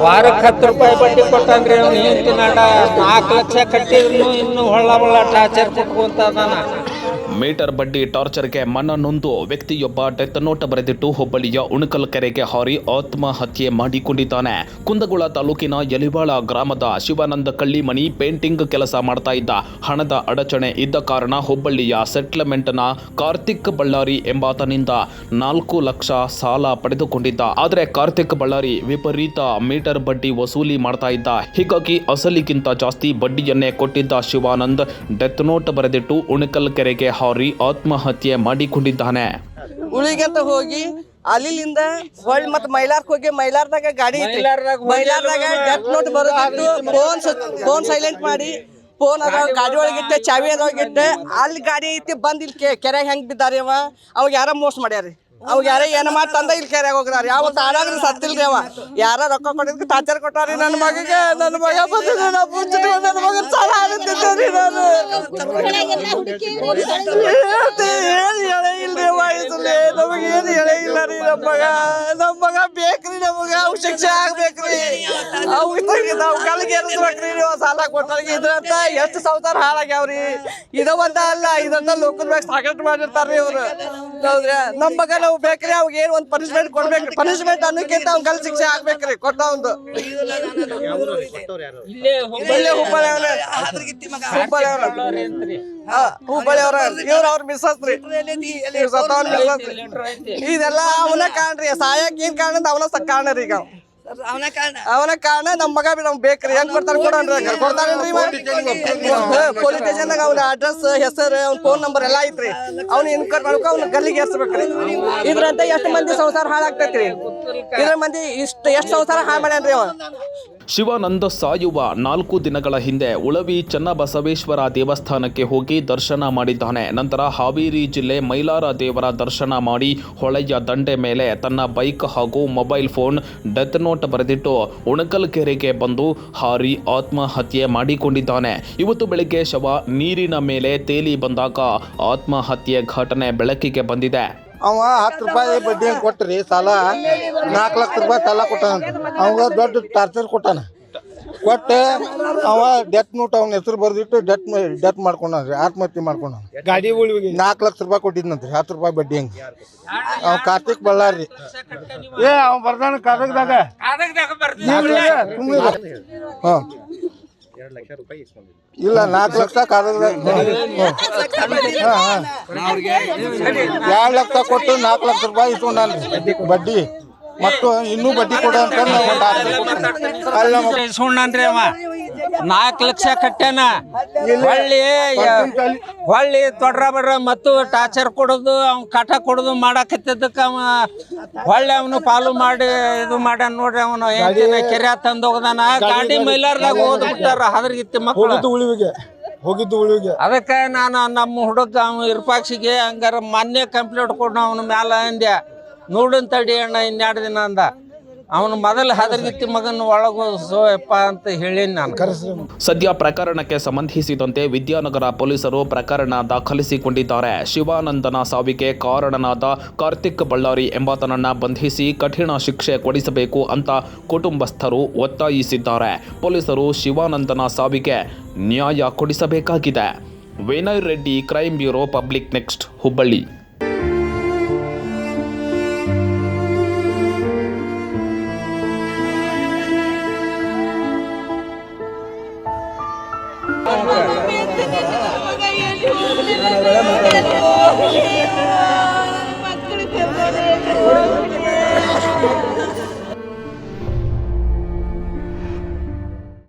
ವಾರಕ್ಕೆ 10 ರೂಪಾಯಿ ಬಡ್ಡಿ ಕೊಟ್ಟಾನ್ರಿ ಅವ್ನು. ಹಿಂದಿನ 4 ಲಕ್ಷ ಕಟ್ಟಿದ್ರು ಇನ್ನು ಹೊಳ್ಳ ಟಾರ್ಚರ್ ಕೊಟ್ಕೊಂತ ಅದಾನ. ಮೀಟರ್ ಬಡ್ಡಿ ಟಾರ್ಚರ್ಗೆ ಮನನೊಂದು ವ್ಯಕ್ತಿಯೊಬ್ಬ ಡೆತ್ ನೋಟ್ ಬರೆದಿಟ್ಟು ಹುಬ್ಬಳ್ಳಿಯ ಉಣಕಲ್ ಕೆರೆಗೆ ಹಾರಿ ಆತ್ಮಹತ್ಯೆ ಮಾಡಿಕೊಂಡಿದ್ದಾನೆ. ಕುಂದಗೋಳ ತಾಲೂಕಿನ ಯಲಿವಾಳ ಗ್ರಾಮದ ಶಿವಾನಂದ ಕಳ್ಳಿಮನಿ ಪೇಂಟಿಂಗ್ ಕೆಲಸ ಮಾಡ್ತಾ ಇದ್ದ. ಹಣದ ಅಡಚಣೆ ಇದ್ದ ಕಾರಣ ಹುಬ್ಬಳ್ಳಿಯ ಸೆಟ್ಲ್ಮೆಂಟ್ನ ಕಾರ್ತಿಕ್ ಬಳ್ಳಾರಿ ಎಂಬಾತನಿಂದ 4 ಲಕ್ಷ ಸಾಲ ಪಡೆದುಕೊಂಡಿದ್ದ. ಆದರೆ ಕಾರ್ತಿಕ್ ಬಳ್ಳಾರಿ ವಿಪರೀತ ಮೀಟರ್ ಬಡ್ಡಿ ವಸೂಲಿ ಮಾಡ್ತಾ ಇದ್ದ. ಹೀಗಾಗಿ ಅಸಲಿಗಿಂತ ಜಾಸ್ತಿ ಬಡ್ಡಿಯನ್ನೇ ಕೊಟ್ಟಿದ್ದ ಶಿವಾನಂದ್ ಡೆತ್ ನೋಟ್ ಬರೆದಿಟ್ಟು ಉಣಕಲ್ ಕೆರೆಗೆ ಹಾರಿ ಆತ್ಮಹತ್ಯೆ ಮಾಡಿಕೊಂಡಿದ್ದಾನೆ. ಉಳಿಗಂತ ಹೋಗಿ ಅಲ್ಲಿಂದ ಹೊಳ್ಳಿ ಮತ್ತೆ ಮೈಲಾರ್ಕ್ ಹೋಗಿ ಮೈಲಾರದಾಗ ಗಾಡಿ ಮೈಲಾರದಾಗ ಡೆತ್ ನೋಟ್ ಬರೋದಿತ್ತು. ಫೋನ್ ಸೈಲೆಂಟ್ ಮಾಡಿ ಫೋನ್ ಅದ ಗಾಡಿ ಒಳಗಿಟ್ಟೆ, ಚಾವಿ ಅದ್ರೊಳಗಿಟ್ಟೆ. ಅಲ್ಲಿ ಗಾಡಿ ಐತಿ ಬಂದು ಇಲ್ಲಿ ಕೆರೆಗೆ ಹೆಂಗೆ ಬಿದ್ದಾರಿ ಅವಾಗ ಯಾರ ಮೋಸ ಮಾಡ್ಯಾರಿ. ಅವಾಗ ಯಾರ ಏನ ಮಾಡಿ ತಂದ ಇಲ್ಲಿ ಕೆರೆಗೆ ಹೋಗ್ದಾರ. ಯಾವ ತಾನಾದ್ರೂ ಸತ್ತಿಲ್ರಿ ಅವ. ಯಾರ ರೊಕ್ಕ ಕೊಟ್ಟಿದ್ಕೆ ಟಾರ್ಚರ್ ಕೊಟ್ಟಾರಿ ನನ್ನ ಮಗಗೆ. ನನ್ನ ಮಗ ಬಂದಿದ್ದು ನನ್ನ ಮಗನ ಸಾಲ ಆಗುತ್ತಿದ್ದೇರಿ. ನಾನು ಹೇಳೇ ಇಲ್ರಿ ವಯಸ್ಸಲ್ಲಿ ನಮಗೆ ಏನು ಹೇಳೇ ಇಲ್ಲ ರೀ. ನಮ್ಮ ಮಗ ಬೇಕ್ರಿ. ನಮಗೆ ಅವು ಶಿಕ್ಷೆ ಆಗ್ಬೇಕ್ರಿ. ನಾವು ಕಲ್ಗೆ ಏರಿಸ್ಬೇಕ್ರಿ. ನೀವು ಸಾಲ ಕೊಟ್ಟಾರಿಗೆ ಇದ್ರಂತ ಎಷ್ಟು ಸಂಸಾರ ಹಾಳಾಗ್ಯಾವ್ರಿ. ಇದ ಒಂದ ಅಲ್ಲ, ಇದಂತ ಲೋಕಲ್ ಬ್ಯಾಗ್ ಸಾಕಷ್ಟು ಮಾಡಿರ್ತಾರ್ರಿ ಇವ್ರು. ಹೌದ್ರಿ, ನಮ್ಮ ಮಗ ನಾವು ಬೇಕ್ರಿ. ಅವಾಗ ಏನು ಒಂದು ಪನಿಷ್ಮೆಂಟ್ ಕೊಡ್ಬೇಕ್ರಿ. ಪನಿಷ್ಮೆಂಟ್ ಅನ್ನೋಕ್ಕಿಂತ ಅವ್ನ ಕಲ್ ಶಿಕ್ಷೆ ಆಗ್ಬೇಕ್ರಿ. ಕೊಟ್ಟ ಒಂದು ಹುಬ್ಬಳ್ಳಿ ಅವ್ರ ಇವ್ರ ಅವ್ರ ಮಿಸ್ಸಸ್ ರೀ. ಇದೆಲ್ಲ ಅವನ ಕಾಣ್ರಿ. ಸಾಯಕ್ ಏನ್ ಕಾರಣ ಅವನ ಕಾರಣ ರೀ. ಈಗ ಅವನ ಕಾರಣ ನಮ್ಮ ಮಗ ನಮ್ ಬೇಕ್ರಿ. ಹೆಂಗ್ ಕೊಡ್ತಾರ ಕೊಡ್ತಾರೇನ್ರಿ. ಪೊಲೀಸ್ ಸ್ಟೇಷನ್ದಾಗ ಅವ್ನ ಅಡ್ರೆಸ್, ಹೆಸರು, ಅವ್ನ ಫೋನ್ ನಂಬರ್ ಎಲ್ಲ ಐತ್ರಿ. ಅವ್ನ ಇನ್ಕರ್ ಮಾಡ್ಬೇಕು, ಅವ್ನ ಗಲ್ಲಿಗೆ ಏರ್ಸ್ಬೇಕ್ರಿ. ಇದ್ರಂತ ಎಷ್ಟು ಮಂದಿ ಸಂಸಾರ ಹಾಳಾಗ್ತೈತ್ರಿ. ಇದ್ರ ಮಂದಿ ಎಷ್ಟು ಸಂಸಾರ ಹಾಳು ಮಾಡ್ಯಾನ್ರಿ ಅವ. ಶಿವಾನಂದ ಸಾಯುವ 4 ದಿನಗಳ ಹಿಂದೆ ಉಳವಿ ಚನ್ನಬಸವೇಶ್ವರ ದೇವಸ್ಥಾನಕ್ಕೆ ಹೋಗಿ ದರ್ಶನ ಮಾಡಿದ್ದಾನೆ. ನಂತರ ಹಾವೇರಿ ಜಿಲ್ಲೆ ಮೈಲಾರ ದೇವರ ದರ್ಶನ ಮಾಡಿ ಹೊಳೆಯ ದಂಡೆ ಮೇಲೆ ತನ್ನ ಬೈಕ್ ಹಾಗೂ ಮೊಬೈಲ್ ಫೋನ್ ಡೆತ್ ನೋಟ್ ಬರೆದಿಟ್ಟು ಉಣಕಲ್ ಕೆರೆಗೆ ಬಂದು ಹಾರಿ ಆತ್ಮಹತ್ಯೆ ಮಾಡಿಕೊಂಡಿದ್ದಾನೆ. ಇವತ್ತು ಬೆಳಗ್ಗೆ ಶವ ನೀರಿನ ಮೇಲೆ ತೇಲಿ ಬಂದಾಗ ಆತ್ಮಹತ್ಯೆ ಘಟನೆ ಬೆಳಕಿಗೆ ಬಂದಿದೆ. ಅವ 10 ರೂಪಾಯಿ ಬಡ್ಡಿ ಕೊಟ್ರಿ ಸಾಲ, 4 ಲಕ್ಷ ರೂಪಾಯಿ ಸಾಲ ಕೊಟ್ಟಾನ. ಅವಾಗ ದೊಡ್ಡ ಟಾರ್ಚರ್ ಕೊಟ್ಟಾನ. ಕೊಟ್ಟೆ ಅವ ಡೆತ್ ನೋಟ್ ಅವನ ಹೆಸರು ಬರ್ದಿಟ್ಟು ಡೆತ್ ಮಾಡ್ಕೊಂಡ್ರಿ, ಆತ್ಮಹತ್ಯೆ ಮಾಡ್ಕೊಂಡ. ಗಾಡಿ 4 ಲಕ್ಷ ರೂಪಾಯಿ ಕೊಟ್ಟಿದ್ನಂತ್ರಿ, 10 ರೂಪಾಯಿ ಬಡ್ಡಿ ಹಂಗ. ಅವ ಕಾರ್ತಿಕ್ ಬಳ್ಳಾರಿ ಅವ ಬರ್ದಾನ ಕಾಗದಾಗ. ಇಲ್ಲ 4 ಲಕ್ಷ ಕಾಗದಾಗ 2 ಲಕ್ಷ ಕೊಟ್ಟು 4 ಲಕ್ಷ ರೂಪಾಯಿ ಇಸ್ಕೊಂಡ್ರಿ ಬಡ್ಡಿ. ಮತ್ತು ಇನ್ನೂ ಬಡ್ಡಿ ಕೊಡ ಅಂತ ಇಸ್ಕೊಂಡ್ರಿ ಅವ. 4 ಲಕ್ಷ ಕಟ್ಟ್ಯಾನ. ಹೊಳ್ಳಿ ತೊಡ್ರ ಬಡ್ರ ಮತ್ತು ಟಾರ್ಚರ್ ಕೊಡೋದು, ಅವ್ನ ಕಾಟ ಕೊಡೋದು ಮಾಡಾಕತ್ತಿದ್ದಕ್ಕ ಅವ ಹೊಳ್ಳಿ ಅವನು ಪಾಲು ಮಾಡಿ ಇದು ಮಾಡ್ಯಾನ ನೋಡ್ರಿ. ಅವನು ಕೆರೆ ತಂದು ಹೋಗದಾನ. ಗಾಡಿ ಮೈಲಾರದಾಗ ಹೋಗ್ಬಿಟ್ಟಾರ. ಹದರ್ಗಿತ್ತಿ ಮಕ್ಕಳು ಹೋಗಿದ್ದು ಉಳಿವಿಗೆ. ಅದಕ್ಕೆ ನಾನು ನಮ್ಮ ಹುಡುಗ ಅವ್ನು ಇರ್ಪಾಕ್ಷಿಗೆ ಹಂಗಾರ ಮೊನ್ನೆ ಕಂಪ್ಲೇಂಟ್ ಕೊಡು ಅವನ ಮ್ಯಾಲ ಅಂದ್ಯ. ನೋಡನ್ ತಡಿ ಅಣ್ಣ 2 ದಿನ ಅಂದ. ಅವನು ಮೊದಲು ಹದರ್ಗಿತ್ತಿ ಮಗನ ಒಳಗೋಸೋಯಪ್ಪ ಅಂತ ಹೇಳೀನಿ ನಾನು. ಸದ್ಯ ಪ್ರಕರಣಕ್ಕೆ ಸಂಬಂಧಿಸಿದಂತೆ ವಿದ್ಯಾನಗರ ಪೊಲೀಸರು ಪ್ರಕರಣ ದಾಖಲಿಸಿಕೊಂಡಿದ್ದಾರೆ. ಶಿವಾನಂದನ ಸಾವಿಗೆ ಕಾರಣನಾದ ಕಾರ್ತಿಕ್ ಬಳ್ಳಾರಿ ಎಂಬಾತನನ್ನ ಬಂಧಿಸಿ ಕಠಿಣ ಶಿಕ್ಷೆ ಕೊಡಿಸಬೇಕು ಅಂತ ಕುಟುಂಬಸ್ಥರು ಒತ್ತಾಯಿಸಿದ್ದಾರೆ. ಪೊಲೀಸರು ಶಿವಾನಂದನ ಸಾವಿಗೆ ನ್ಯಾಯ ಕೊಡಿಸಬೇಕಾಗಿದೆ. Vinay Reddy, crime bureau, public next, Hubballi.